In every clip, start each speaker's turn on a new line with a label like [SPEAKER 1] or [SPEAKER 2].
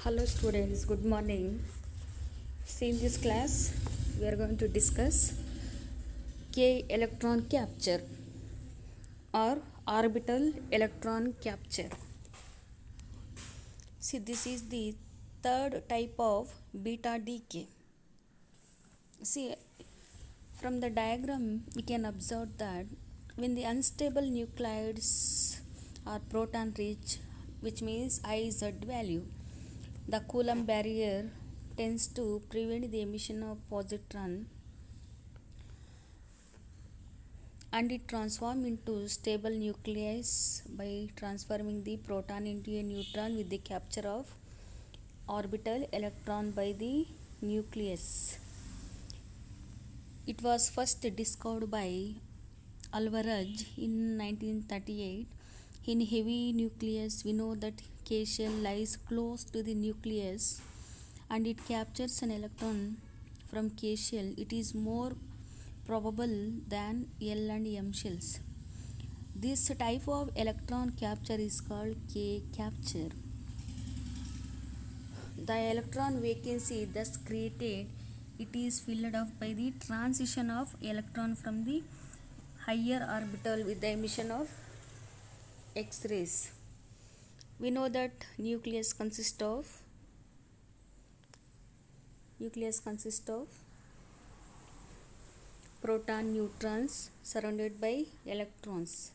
[SPEAKER 1] Hello students, good morning. See, in this class we are going to discuss K electron capture or orbital electron capture. See, this is the third type of beta decay. See, from the diagram we can observe that when the unstable nuclides are proton rich, which means Iz value, the Coulomb barrier tends to prevent the emission of positron and it transforms into stable nucleus by transforming the proton into a neutron with the capture of orbital electron by the nucleus. It was first discovered by Alvarez in 1938. In heavy nucleus, we know that K shell lies close to the nucleus and it captures an electron from K shell. It is more probable than L and M shells. This type of electron capture is called K capture. The electron vacancy thus created, it is filled up by the transition of electron from the higher orbital with the emission of X-rays. We know that nucleus consists of proton neutrons surrounded by electrons.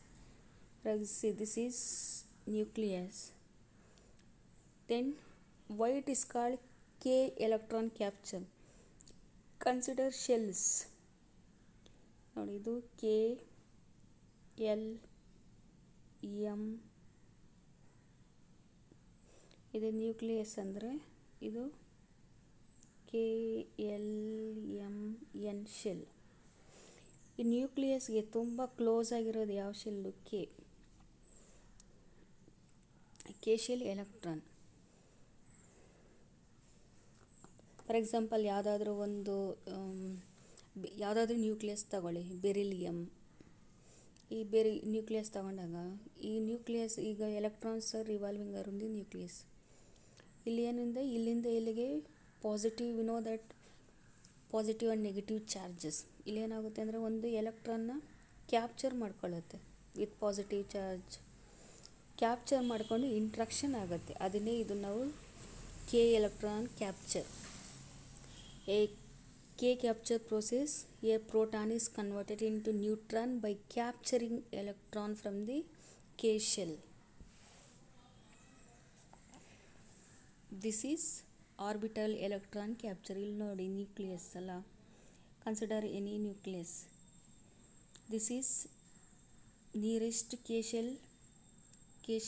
[SPEAKER 1] See, this is nucleus. Then why it is called K electron capture? Consider shells. ನೋಡಿ ಇದು K L M ಇದು nucleus ಅಂದರೆ ಇದು K L M N shell. ಈ ನ್ಯೂಕ್ಲಿಯಸ್ಗೆ ತುಂಬ close ಆಗಿರೋದು ಯಾವ shell? K shell electron. For example ಯಾವುದಾದ್ರೂ ನ್ಯೂಕ್ಲಿಯಸ್ ತಗೊಳ್ಳಿ, ಬೆರಿಲಿಯಮ್. ಈ ನ್ಯೂಕ್ಲಿಯಸ್ ತಗೊಂಡಾಗ ಈ ನ್ಯೂಕ್ಲಿಯಸ್ ಈಗ electrons revolving around the nucleus. ಇಲ್ಲಿ ಏನಿಂದ ಇಲ್ಲಿಂದ ಇಲ್ಲಿಗೆ positive, we know that positive and negative charges. ಇಲ್ಲಿ ಏನಾಗುತ್ತೆ ಅಂದರೆ ಒಂದು ಎಲೆಕ್ಟ್ರಾನ್ನ ಕ್ಯಾಪ್ಚರ್ ಮಾಡ್ಕೊಳ್ಳುತ್ತೆ ವಿತ್ ಪಾಸಿಟಿವ್ ಚಾರ್ಜ್. ಕ್ಯಾಪ್ಚರ್ ಮಾಡಿಕೊಂಡು ಇಂಟ್ರಾಕ್ಷನ್ ಆಗುತ್ತೆ. ಅದನ್ನೇ ಇದು ನಾವು K electron capture. A K capture process, a proton is converted into neutron by capturing electron from the K shell. This is orbital electron capture. ಇಲ್ಲಿ ನೋಡಿ nucleus ಅಲ್ಲ, consider any nucleus. This is nearest K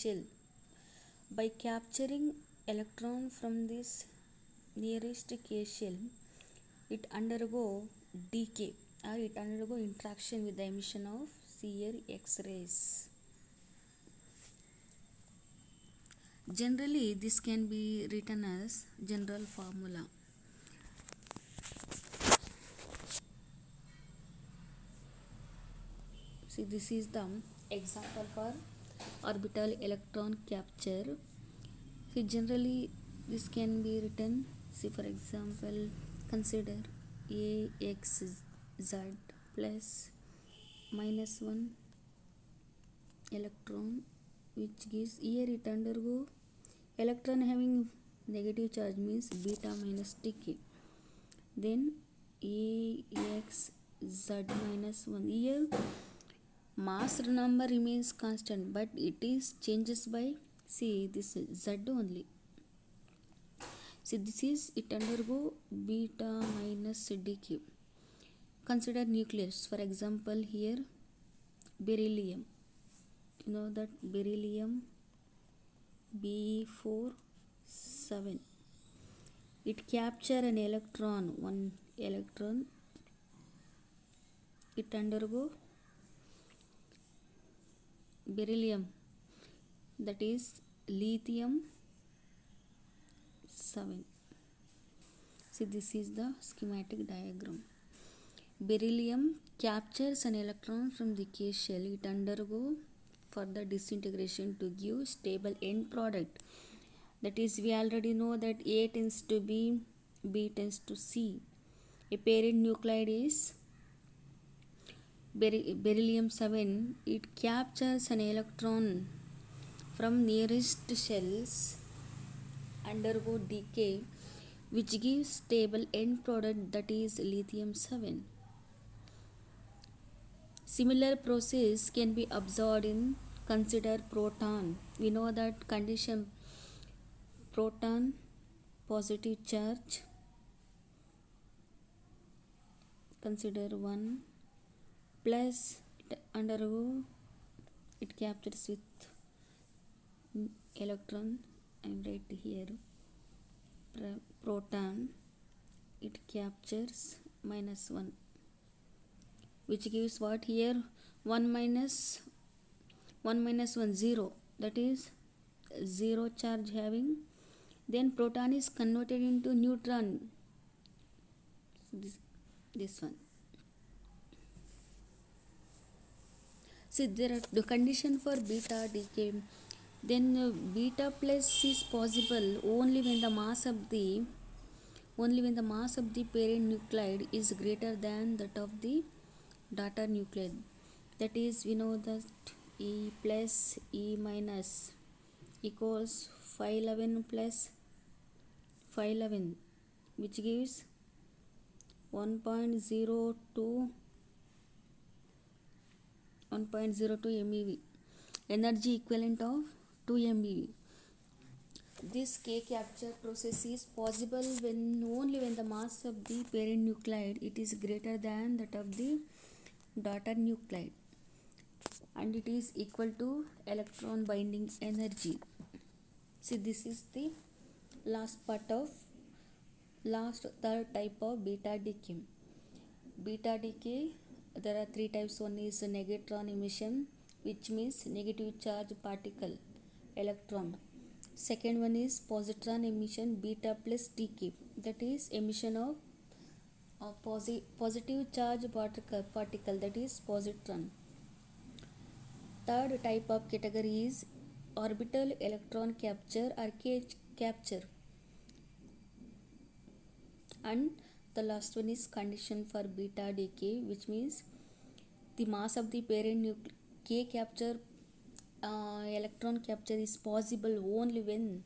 [SPEAKER 1] shell. By capturing electron from this nearest K shell, it undergo decay or it undergo interaction with the emission of shear X-rays. Generally, this can be written as general formula. See, this is the example for orbital electron capture. See, generally this can be written. See, for example, consider AXZ plus -1 electron, which gives here it undergo electron having negative charge means beta minus decay. Then AXZ minus 1, here mass number remains constant but it is changes by, see, this is Z only. See, this is it undergo beta minus decay. Consider nucleus. For example, here beryllium. You know that beryllium B47. It capture an electron, one electron. It undergo beryllium, that is lithium 7. See, this is the schematic diagram. Beryllium captures an electron from the K shell. It undergo further disintegration to give stable end product. That is, we already know that A tends to B, B tends to C. A parent nuclide is beryllium 7. It captures an electron from nearest shells, undergo decay, which gives stable end product, that is lithium 7. Similar process can be observed in consider proton. We know that condition proton positive charge, consider 1 plus it undergo, it captures with electron. I am write here proton, it captures -1, which gives what here 1 minus 1 0, that is 0 charge having. Then proton is converted into neutron, this one. See, there are the condition for beta decay. Then beta plus is possible only when the mass of the parent nuclide is greater than that of the daughter nuclide. That is, we know that E plus E minus equals 511 plus 511, which gives 1.02 MeV, energy equivalent of 2 MeV. This K capture process is possible only when the mass of the parent nuclide it is greater than that of the daughter nuclide, and it is equal to electron binding energy. See, this is the third type of beta decay. Beta decay, there are 3 types. One is negatron emission, which means negative charge particle, electron. Second one is positron emission, beta plus decay, that is emission of positive charge particle, that is positron. Third type of category is orbital electron capture or K capture, and the last one is condition for beta decay, which means the mass of the parent K capture electron capture is possible only when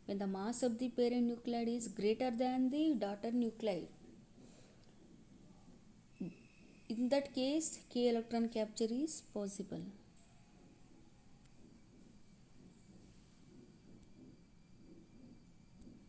[SPEAKER 1] the mass of the parent nuclide is greater than the daughter nuclide. In that case, K electron capture is possible.